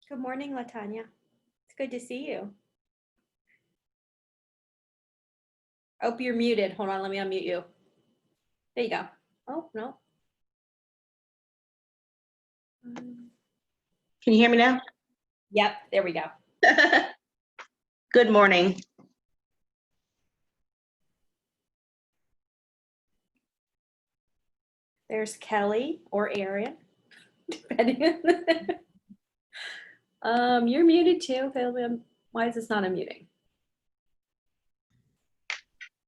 Good morning, Latanya. It's good to see you. Oh, you're muted. Hold on, let me unmute you. There you go. Oh, no. Can you hear me now? Yep, there we go. Good morning. There's Kelly or Erin, depending on you're muted too. Why is this not unmuting?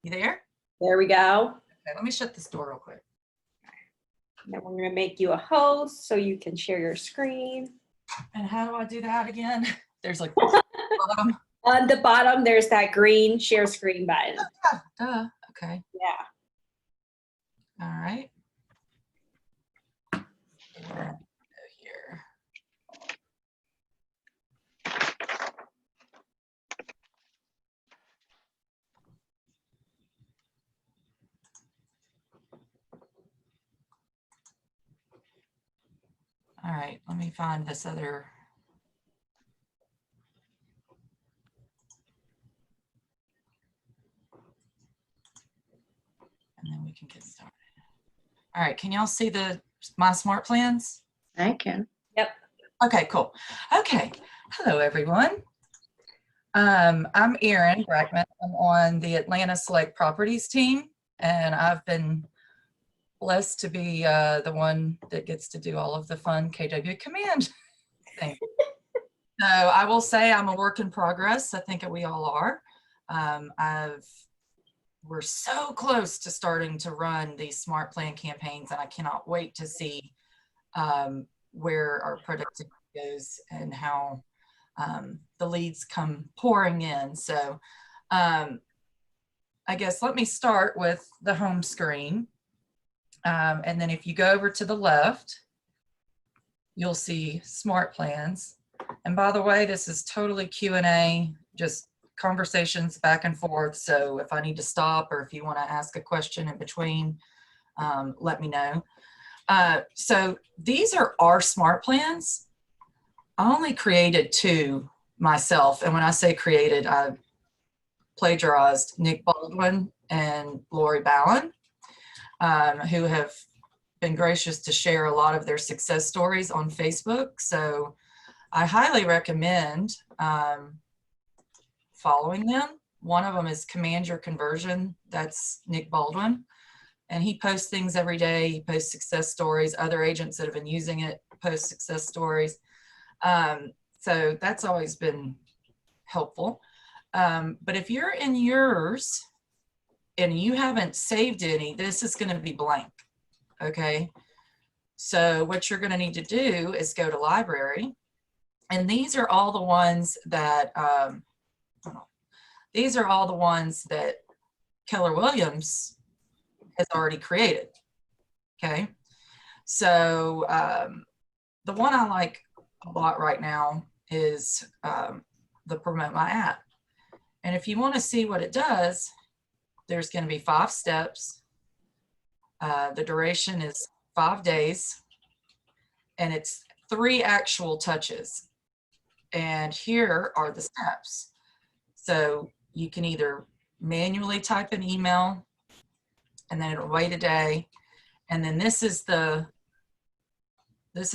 You there? There we go. Okay, let me shut this door real quick. Then we're going to make you a host so you can share your screen. And how do I do that again? There's like bottom. On the bottom, there's that green share screen button. Yeah, duh. Okay. Yeah. All right. And go here. All right, let me find this other. And then we can get started. All right, can y'all see my Smartplans? I can. Yep. Okay, cool. Okay, hello everyone. I'm Erin Brachman. I'm on the Atlanta Select Properties team, and I've been blessed to be the one that gets to do all of the fun KW command thing. So I will say I'm a work in progress. I think we all are. We're so close to starting to run these smart plan campaigns, and I cannot wait to see where our productivity goes and how the leads come pouring in. So I guess let me start with the home screen. And then if you go over to the left, you'll see Smartplans. And by the way, this is totally Q&A, just conversations back and forth. So if I need to stop or if you want to ask a question in between, let me know. So these are our Smartplans. I only created 2 myself. And when I say created, I plagiarized Nick Baldwin and Lori Bowen, who have been gracious to share a lot of their success stories on Facebook. So I highly recommend following them. One of them is Command Your Conversion. That's Nick Baldwin. And he posts things every day. He posts success stories. Other agents that have been using it post success stories. So that's always been helpful. But if you're in yours and you haven't saved any, this is going to be blank. Okay. So what you're going to need to do is go to library. And these are all the ones that, Keller Williams has already created. Okay. So the one I like a lot right now is the Promote My App. And if you want to see what it does, there's going to be 5 steps. The duration is 5 days, and it's 3 actual touches. And here are the steps. So you can either manually type an email, and then it'll wait a day. And then this is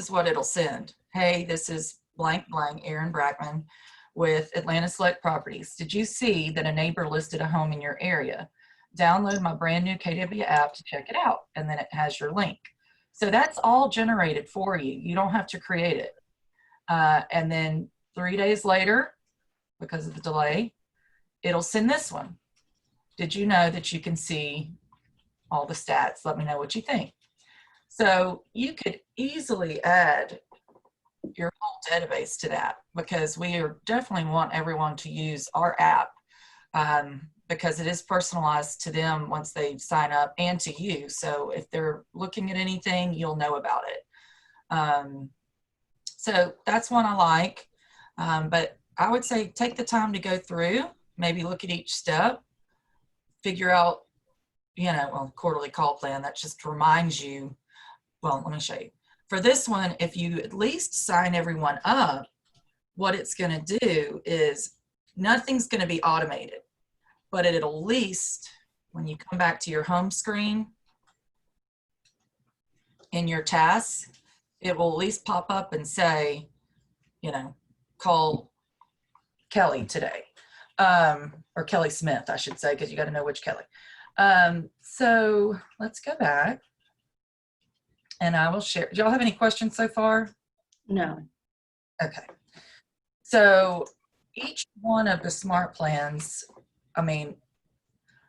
what it'll send. Hey, this is blank blank, Erin Brachman with Atlanta Select Properties. Did you see that a neighbor listed a home in your area? Download my brand new KW app to check it out. And then it has your link. So that's all generated for you. You don't have to create it. And then 3 days later, because of the delay, it'll send this one. Did you know that you can see all the stats? Let me know what you think. So you could easily add your whole database to that, because we definitely want everyone to use our app because it is personalized to them once they sign up, and to you. So if they're looking at anything, you'll know about it. So that's one I like. But I would say take the time to go through, maybe look at each step, figure out, quarterly call plan, that just reminds you. Well, let me show you. For this one, if you at least sign everyone up, what it's going to do is nothing's going to be automated, but it'll at least, when you come back to your home screen in your tasks, it will at least pop up and say, you know, call Kelly today, or Kelly Smith, I should say, because you got to know which Kelly. So let's go back and I will share. Do y'all have any questions so far? No. Okay. So each one of the smart plans, I mean,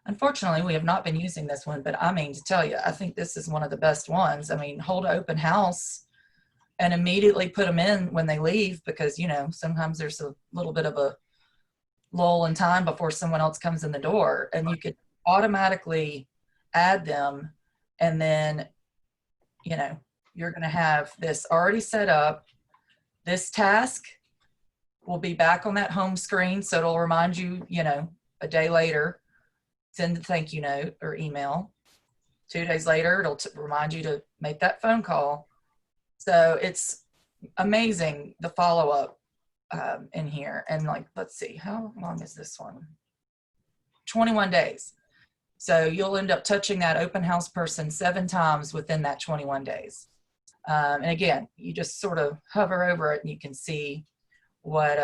unfortunately, we have not been using this one, but I mean, to tell you, I think this is one of the best ones. I mean, hold an open house and immediately put them in when they leave, because, you know, sometimes there's a little bit of a lull in time before someone else comes in the door, and you could automatically add them. And then, you know, you're going to have this already set up. This task will be back on that home screen. So it'll remind you, you know, a day later, send a thank you note or email. 2 days later, it'll remind you to make that phone call. So it's amazing, the follow-up in here. And like, let's see, how long is this one? 21 days. So you'll end up touching that open house person 7 times within that 21 days. And again, you just sort of hover over it and you can see what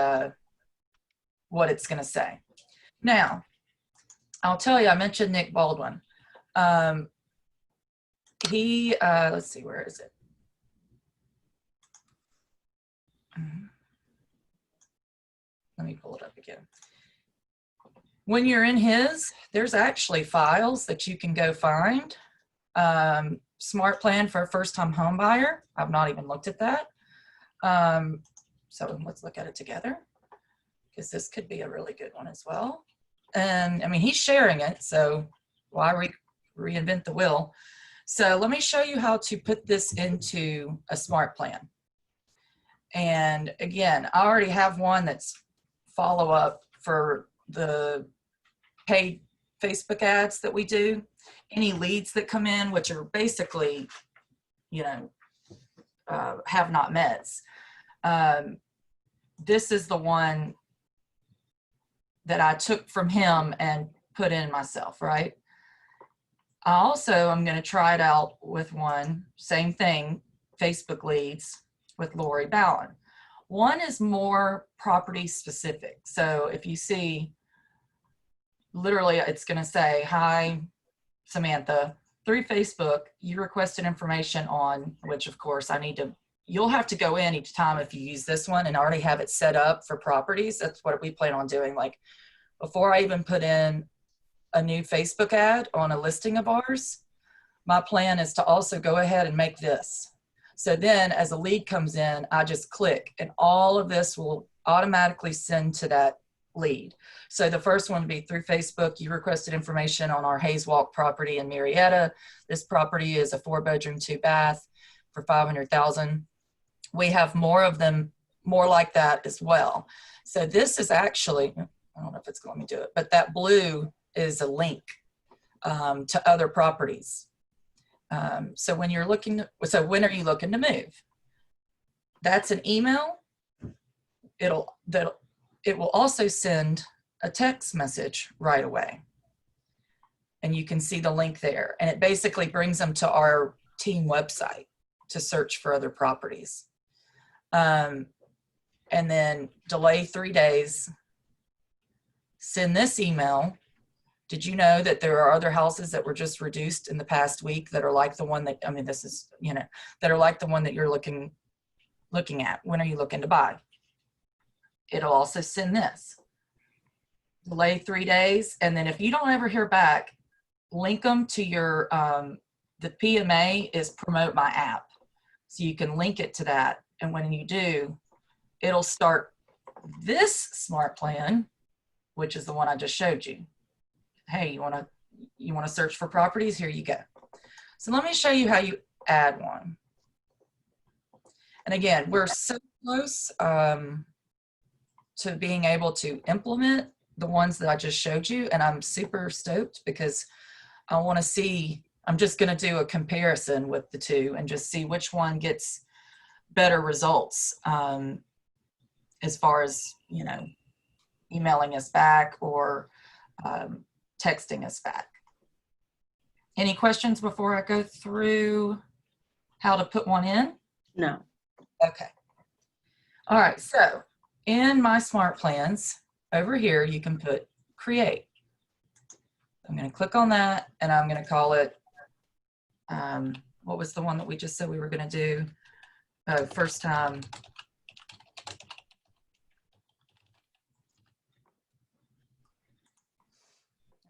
it's going to say. Now, I'll tell you, I mentioned Nick Baldwin. He, let's see, where is it? Let me pull it up again. When you're in his, there's actually files that you can go find. Smart plan for a first-time home buyer. I've not even looked at that. So let's look at it together, because this could be a really good one as well. And I mean, he's sharing it, so why reinvent the wheel? So let me show you how to put this into a smart plan. And again, I already have one that's follow-up for the paid Facebook ads that we do. Any leads that come in, which are basically, you know, have not mets. This is the one that I took from him and put in myself, right? I also am going to try it out with one, same thing, Facebook leads with Lori Ballin. One is more property specific. So if you see, literally it's going to say, hi, Samantha, through Facebook, you requested information on, which of course I need to, you'll have to go in each time if you use this one and already have it set up for properties. That's what we plan on doing. Like before I even put in a new Facebook ad on a listing of ours, my plan is to also go ahead and make this. So then as a lead comes in, I just click and all of this will automatically send to that lead. So the first one would be through Facebook. You requested information on our Hayes Walk property in Marietta. This property is a 4-bedroom, 2-bath for $500,000. We have more of them, more like that as well. So this is actually, I don't know if it's going to let me do it, but that blue is a link to other properties. So when you're looking, so when are you looking to move? That's an email. It will also send a text message right away. And you can see the link there. And it basically brings them to our team website to search for other properties. And then delay 3 days, send this email. Did you know that there are other houses that were just reduced in the past week that are like the one that, I mean, this is, you know, that are like the one that you're looking at? When are you looking to buy? It'll also send this. Delay 3 days. And then if you don't ever hear back, link them to your, the PMA is promote my app. So you can link it to that. And when you do, it'll start this smart plan, which is the one I just showed you. Hey, you want to search for properties? Here you go. So let me show you how you add one. And again, we're so close to being able to implement the ones that I just showed you. And I'm super stoked because I want to see, I'm just going to do a comparison with the two and just see which one gets better results. as far as, emailing us back or texting us back. Any questions before I go through how to put one in? No. Okay. All right, so in my Smartplans, over here, you can put create. I'm going to click on that, and I'm going to call it, what was the one that we just said we were going to do? First time.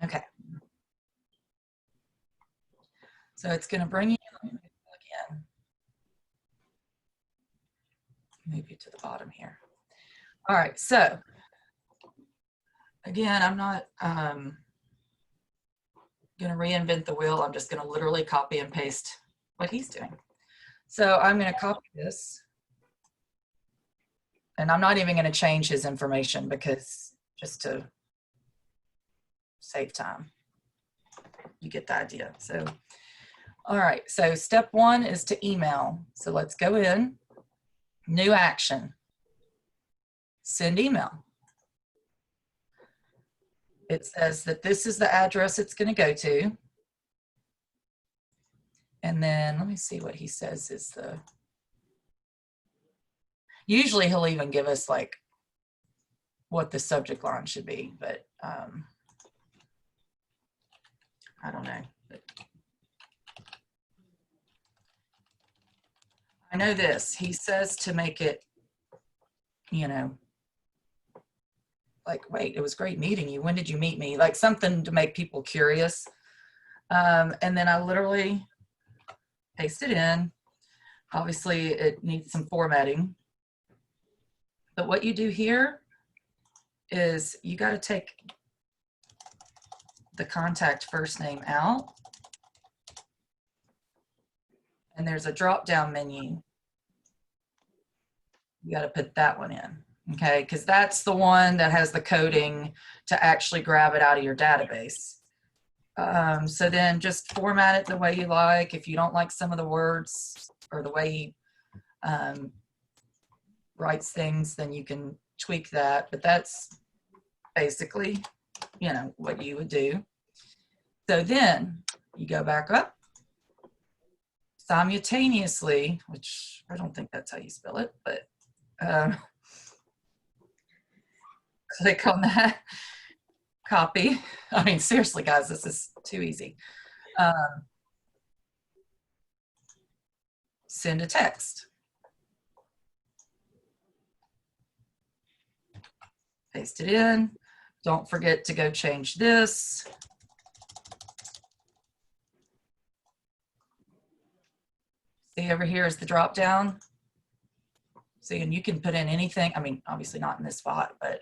Okay. So it's going to bring you again. Move you to the bottom here. All right, so again, I'm not going to reinvent the wheel. I'm just going to literally copy and paste what he's doing. So I'm going to copy this, and I'm not even going to change his information because just to save time. You get the idea. So, all right. So step one is to email. So let's go in, new action, send email. It says that this is the address it's going to go to. And then let me see what he says is the, usually he'll even give us like what the subject line should be, but I don't know. But I know this, he says to make it, like, wait, it was great meeting you. When did you meet me? Like something to make people curious. And then I literally paste it in. Obviously it needs some formatting. But what you do here is you got to take the contact first name out. And there's a drop down menu. You got to put that one in. Okay, because that's the one that has the coding to actually grab it out of your database. So then just format it the way you like. If you don't like some of the words or the way he writes things, then you can tweak that. But that's basically, what you would do. So then you go back up. Simultaneously, which I don't think that's how you spell it, but click on that, copy. I mean, seriously, guys, this is too easy. Send a text. Paste it in. Don't forget to go change this. See over here is the drop down. See, and you can put in anything. I mean, obviously not in this spot, but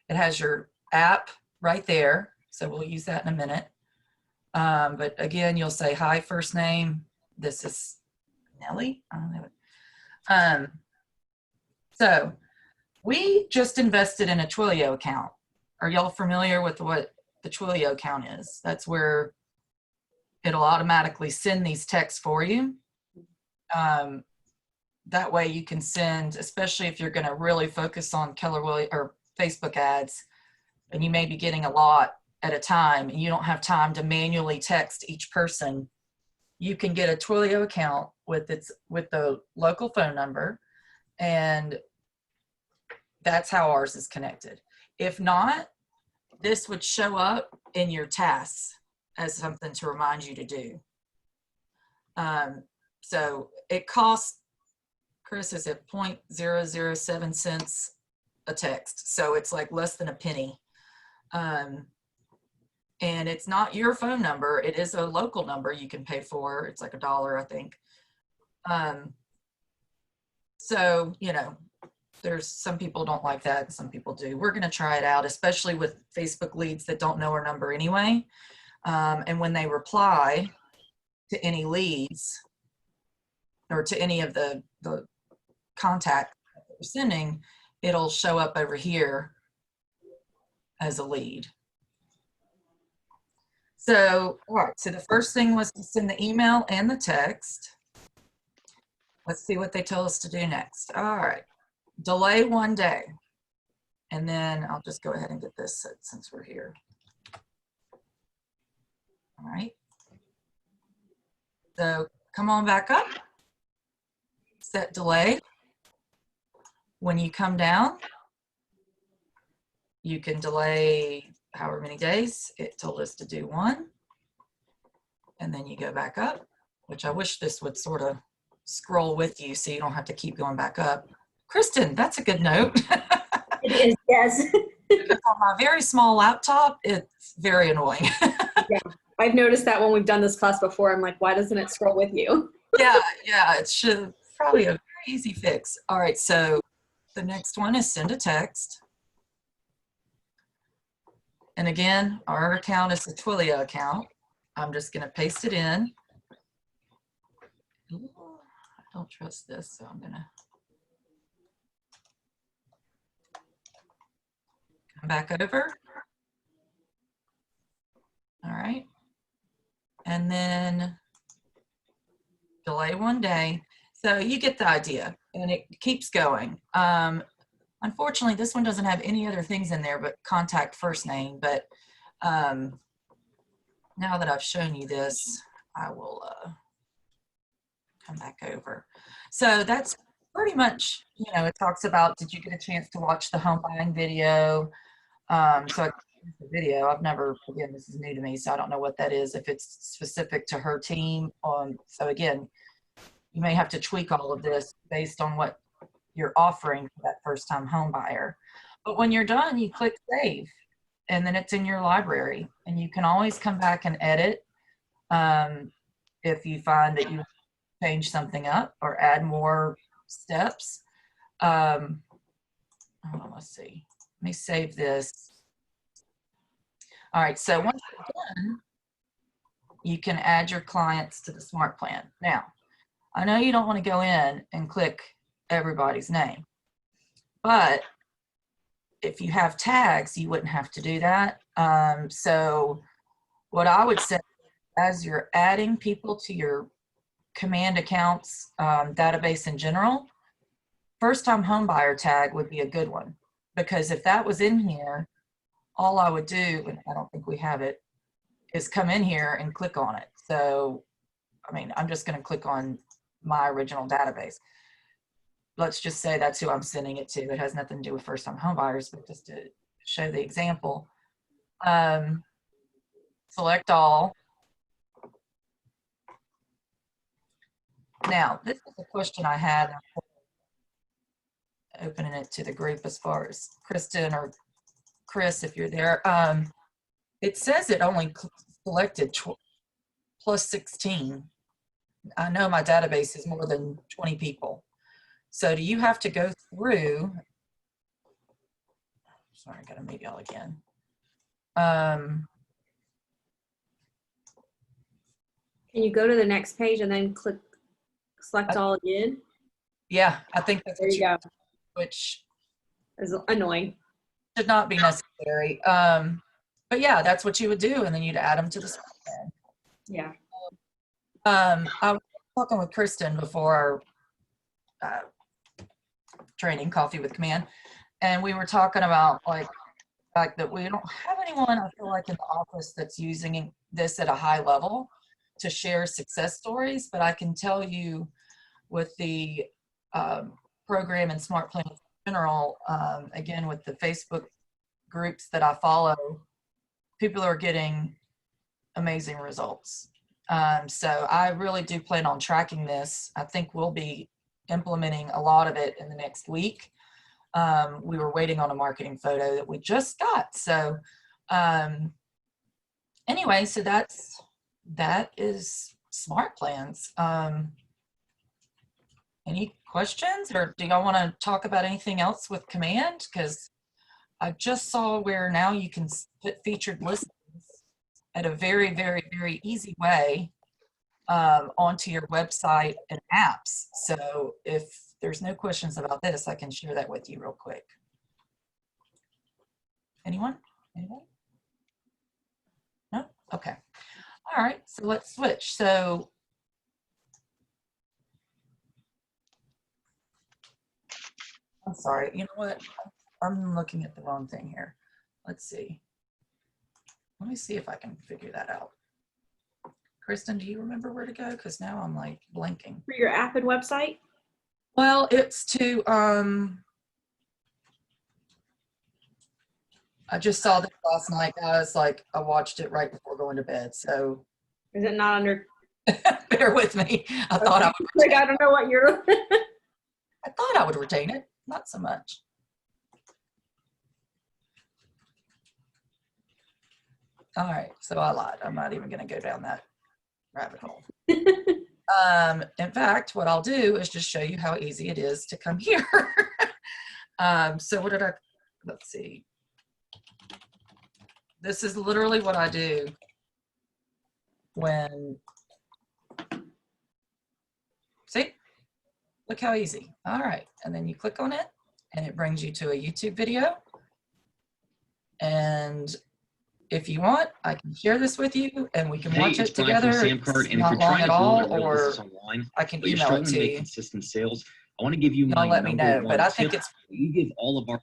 it has your app right there. So we'll use that in a minute. But again, you'll say, hi, first name. This is Nellie. I don't know. So we just invested in a Twilio account. Are y'all familiar with what the Twilio account is? That's where it'll automatically send these texts for you. That way you can send, especially if you're going to really focus on Keller Williams or Facebook ads, and you may be getting a lot at a time and you don't have time to manually text each person. You can get a Twilio account with the local phone number, and that's how ours is connected. If not, this would show up in your tasks as something to remind you to do. So it costs, Chris, is it 0.007 cents a text? So it's like less than a penny. And it's not your phone number. It is a local number you can pay for. It's like $1, I think. So, there's some people don't like that. Some people do. We're going to try it out, especially with Facebook leads that don't know our number anyway. And when they reply to any leads or to any of the contact that we're sending, it'll show up over here as a lead. So, all right, so the first thing was to send the email and the text. Let's see what they tell us to do next. All right, delay 1 day. And then I'll just go ahead and get this set since we're here. All right. So come on back up. Set delay. When you come down, you can delay however many days. It told us to do 1. And then you go back up, which I wish this would sort of scroll with you so you don't have to keep going back up. Kristen, that's a good note. It is, yes. Because on my very small laptop, it's very annoying. Yeah, I've noticed that when we've done this class before, I'm like, why doesn't it scroll with you? Yeah, it should probably a very easy fix. All right, so the next one is send a text. And again, our account is the Twilio account. I'm just going to paste it in. Ooh, I don't trust this, so I'm going to come back over. All right. And then delay 1 day. So you get the idea, and it keeps going. Unfortunately, this one doesn't have any other things in there but contact first name. But now that I've shown you this, I will come back over. So that's pretty much, you know, it talks about, did you get a chance to watch the home buying video? So the video, I've never, again, this is new to me, so I don't know what that is, if it's specific to her team. So again, you may have to tweak all of this based on what you're offering for that first time home buyer. But when you're done, you click save, and then it's in your library, and you can always come back and edit if you find that you change something up or add more steps. Let's see, let me save this. All right, so once you're done, you can add your clients to the Smart Plan. Now, I know you don't want to go in and click everybody's name, but if you have tags, you wouldn't have to do that. So what I would say, as you're adding people to your command accounts database in general, first time home buyer tag would be a good one, because if that was in here, all I would do, and I don't think we have it, is come in here and click on it. So, I mean, I'm just going to click on my original database. Let's just say that's who I'm sending it to. It has nothing to do with first time home buyers, but just to show the example. Select all. Now, this is a question I had, opening it to the group as far as Kristen or Chris, if you're there. It says it only selected plus 16. I know my database is more than 20 people. So do you have to go through, sorry, I gotta meet y'all again. Can you go to the next page and then click select all again? Yeah, I think that's There what you go. which It's annoying. should not be necessary. But yeah, that's what you would do, and then you'd add them to the Smart Plan. Yeah. I was talking with Kristen before our training, Coffee with Command, and we were talking about like the fact that we don't have anyone, I feel like, in the office that's using this at a high level to share success stories. But I can tell you with the program and Smart Plan in general, again, with the Facebook groups that I follow, people are getting amazing results. So I really do plan on tracking this. I think we'll be implementing a lot of it in the next week. We were waiting on a marketing photo that we just got. So anyway, so that is Smart Plans. Any questions, or do y'all want to talk about anything else with Command? Because I just saw where now you can put featured listings at a very, very, very easy way onto your website and apps. So if there's no questions about this, I can share that with you real quick. Anyone? Anyone? No? Okay. All right, so let's switch. So I'm sorry, you know what? I'm looking at the wrong thing here. Let's see. Let me see if I can figure that out. Kristen, do you remember where to go? Because now I'm like blanking. For your app and website? Well, it's to, I just saw this last night, guys. Like, I watched it right before going to bed. So Is it not under? bear with me. I thought I would Like, retain I don't know what you're. I thought I would retain it. Not so much. All right. So I lied. I'm not even going to go down that rabbit hole. In fact, what I'll do is just show you how easy it is to come here. So what did I, let's see. This is literally what I do when, see, look how easy. All right. And then you click on it and it brings you to a YouTube video. And if you want, I can share this with you and we can watch it together. It's not long at all, or I can email it to you. Consistent sales. I want to give you Y'all let me know, but I think it's you give all of our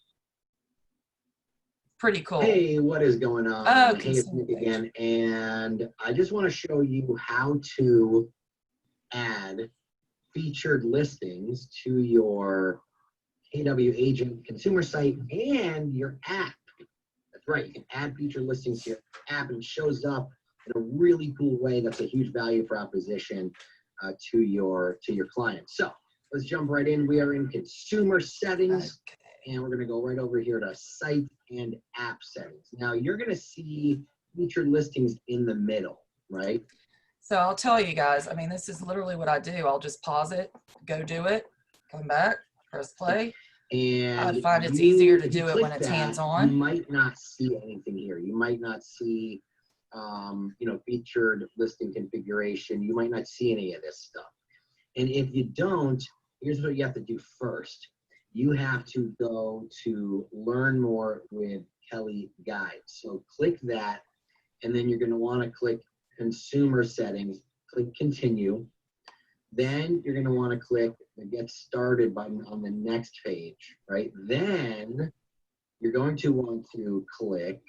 pretty cool. Hey, what is going on? Oh, hey, it's Nick again, and I just want to show you how to add featured listings to your KW agent consumer site and your app. That's right, you can add featured listings to your app and it shows up in a really cool way. That's a huge value proposition to your clients. So let's jump right in. We are in consumer settings. Okay. And we're going to go right over here to site and app settings. Now you're going to see featured listings in the middle, right? So I'll tell you guys, I mean, this is literally what I do. I'll just pause it, go do it, come back, press play. And I find it's easier to do it when it's that, hands-on. You might not see anything here. You might not see, featured listing configuration. You might not see any of this stuff. And if you don't, here's what you have to do first. You have to go to learn more with Kelly Guide. So click that, and then you're going to want to click consumer settings, click continue. Then you're going to want to click the get started button on the next page, right? Then you're going to want to click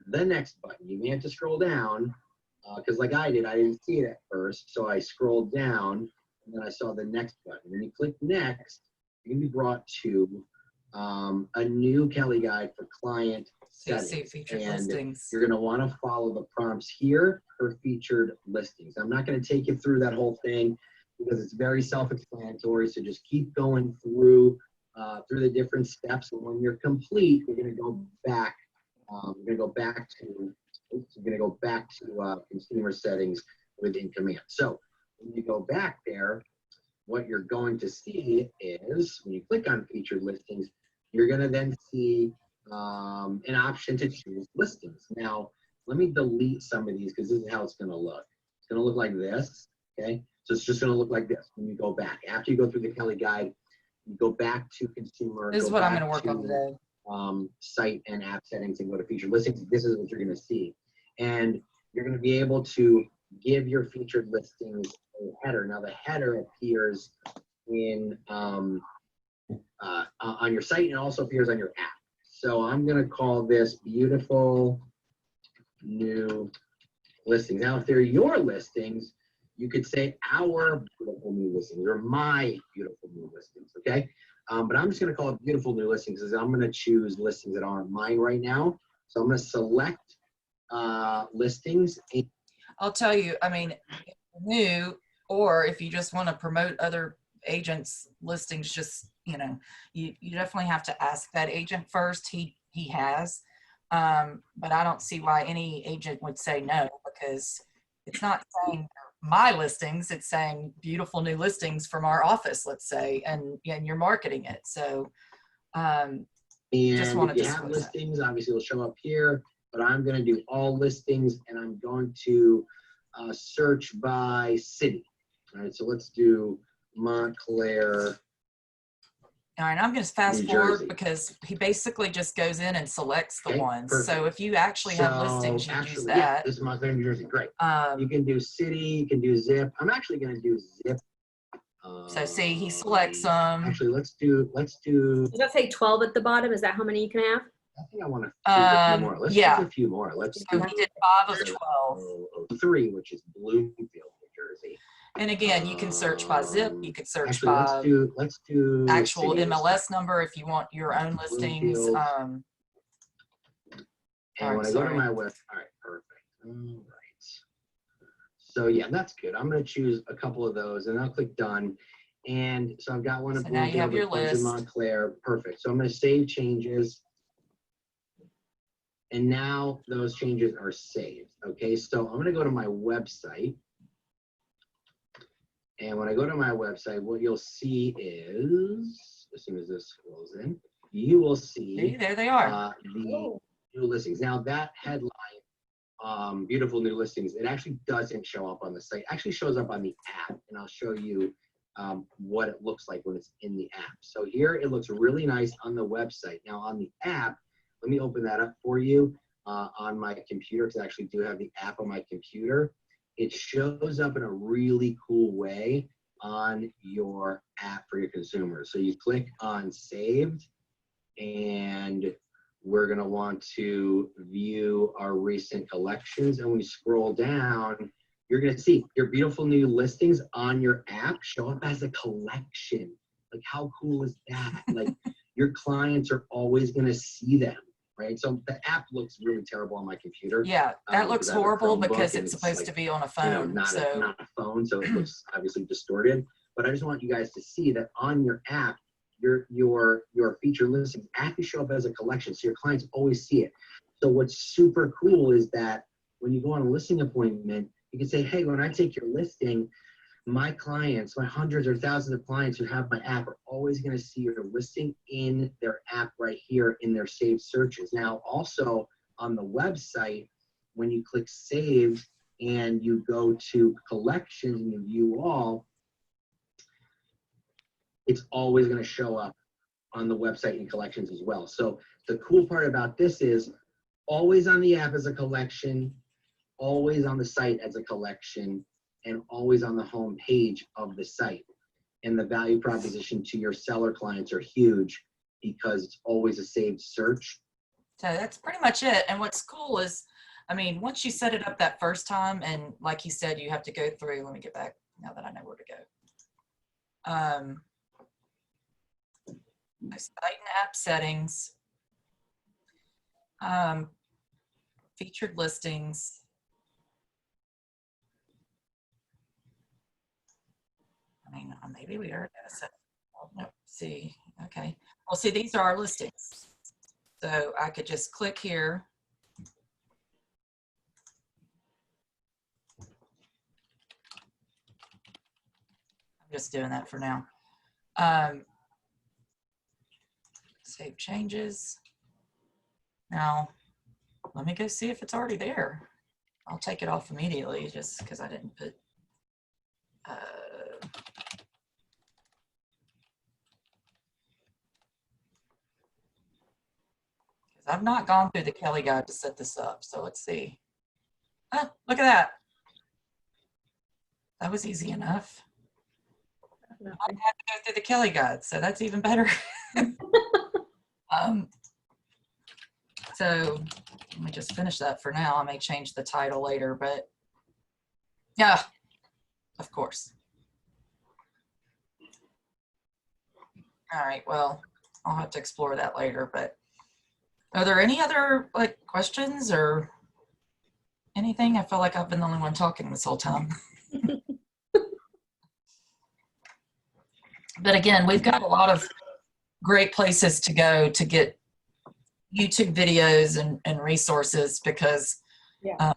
the next button. You may have to scroll down because like I did, I didn't see it at first. So I scrolled down and then I saw the next button. When you click next, you're going to be brought to a new Kelly Guide for client settings. Featured and listings. you're going to want to follow the prompts here for featured listings. I'm not going to take you through that whole thing because it's very self-explanatory. So just keep going through the different steps. And when you're complete, you're going to go back. We're going to go back to consumer settings within command. So when you go back there, what you're going to see is when you click on featured listings, you're going to then see an option to choose listings. Now, let me delete some of these because this is how it's going to look. It's going to look like this, okay? So it's just going to look like this when you go back. After you go through the Kelly Guide, you go back to consumer. This is what I'm going to work on today. Site and app settings and go to featured listings. This is what you're going to see. And you're going to be able to give your featured listings a header. Now the header appears in on your site and also appears on your app. So I'm going to call this beautiful new listings. Now if they're your listings, you could say our beautiful new listings or my beautiful new listings, okay? But I'm just going to call it beautiful new listings because I'm going to choose listings that aren't mine right now. So I'm going to select listings. I'll tell you, I mean, if you're new, or if you just want to promote other agents' listings, just, you know, you definitely have to ask that agent first. He has, but I don't see why any agent would say no, because it's not saying my listings, it's saying beautiful new listings from our office, let's say, and you're marketing it. So And just wanted if you to have switch that. listings, obviously it'll show up here, but I'm going to do all listings and I'm going to search by city. All right, so let's do Montclair. All right, I'm going to fast New forward Jersey. because he basically just goes in and selects the Okay, ones. perfect. So if you actually have listings, you use Yeah, that. this is Montclair, New Jersey. Great. You can do city, you can do zip. I'm actually going to do zip So see, he selects some. Actually, let's do. Does that say 12 at the bottom? Is that how many you can have? I think I want to do a few more. Let's yeah. do a few more. Let's So do he did 5 of 12. 3, which is Bloomfield, New Jersey. And again, you can search by zip. You could search Actually, by let's do actual city this MLS time. number if you want your own listings. Bloomfield. All And right, when I go to sorry. my web, all right, perfect. All right. So yeah, that's good. I'm going to choose a couple of those, and I'll click done. And so I've got one of So now you have your Bloomfield, in list. Montclair. Perfect. So I'm going to save changes. And now those changes are saved. Okay, so I'm going to go to my website. And when I go to my website, what you'll see is, as soon as this scrolls in, you will See, see there they are. the new listings. Now that headline, beautiful new listings, it actually doesn't show up on the site. It actually shows up on the app, and I'll show you what it looks like when it's in the app. So here it looks really nice on the website. Now on the app, let me open that up for you on my computer, because I actually do have the app on my computer. It shows up in a really cool way on your app for your consumers. So you click on saved, and we're going to want to view our recent collections. And when you scroll down, you're going to see your beautiful new listings on your app show up as a collection. Like, how cool is that? Like, your clients are always going to see them, right? So the app looks really terrible on my computer. Yeah, that looks because I have a horrible Chromebook, because and it's supposed like, to be on a you know, phone. not So a phone, so it looks obviously distorted. But I just want you guys to see that on your app, your feature listings actually show up as a collection, so your clients always see it. So what's super cool is that when you go on a listing appointment, you can say, hey, when I take your listing, my clients, my hundreds or thousands of clients who have my app are always going to see your listing in their app right here in their saved searches. Now, also on the website, when you click save and you go to collections and you view all, it's always going to show up on the website in collections as well. So the cool part about this is always on the app as a collection, always on the site as a collection, and always on the home page of the site. And the value proposition to your seller clients are huge because it's always a saved search. So that's pretty much it. And what's cool is, I mean, once you set it up that first time, and like you said, you have to go through, let me get back now that I know where to go. Site and app settings, featured listings. I mean, maybe we already got a set. Nope, see, okay. Well, see, these are our listings. So I could just click here. I'm just doing that for now. Save changes. Now, let me go see if it's already there. I'll take it off immediately just because I didn't put, I've not gone through the Kelly guide to set this up. So let's see. Oh, look at that. That was easy enough. I had to go through the Kelly guide, so that's even better. So let me just finish that for now. I may change the title later, but yeah, of course. All right, well, I'll have to explore that later, but are there any other like questions or anything? I feel like I've been the only one talking this whole time. But again, we've got a lot of great places to go to get YouTube videos and resources because Yeah.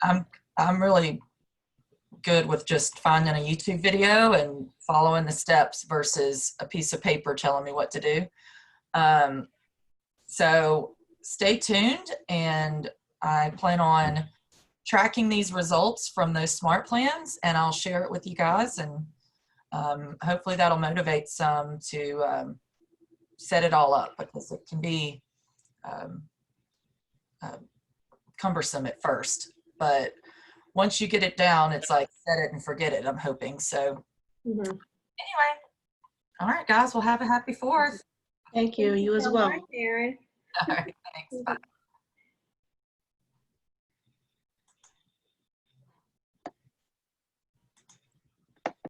I'm really good with just finding a YouTube video and following the steps versus a piece of paper telling me what to do. So stay tuned, and I plan on tracking these results from those Smartplans, and I'll share it with you guys, and hopefully that'll motivate some to set it all up, because it can be cumbersome at first, but once you get it down, it's like set it and forget it, I'm hoping. So Anyway, all right, guys, well, have a happy 4th. Thank you. You as so well. much, Erin. All right, thanks. Bye.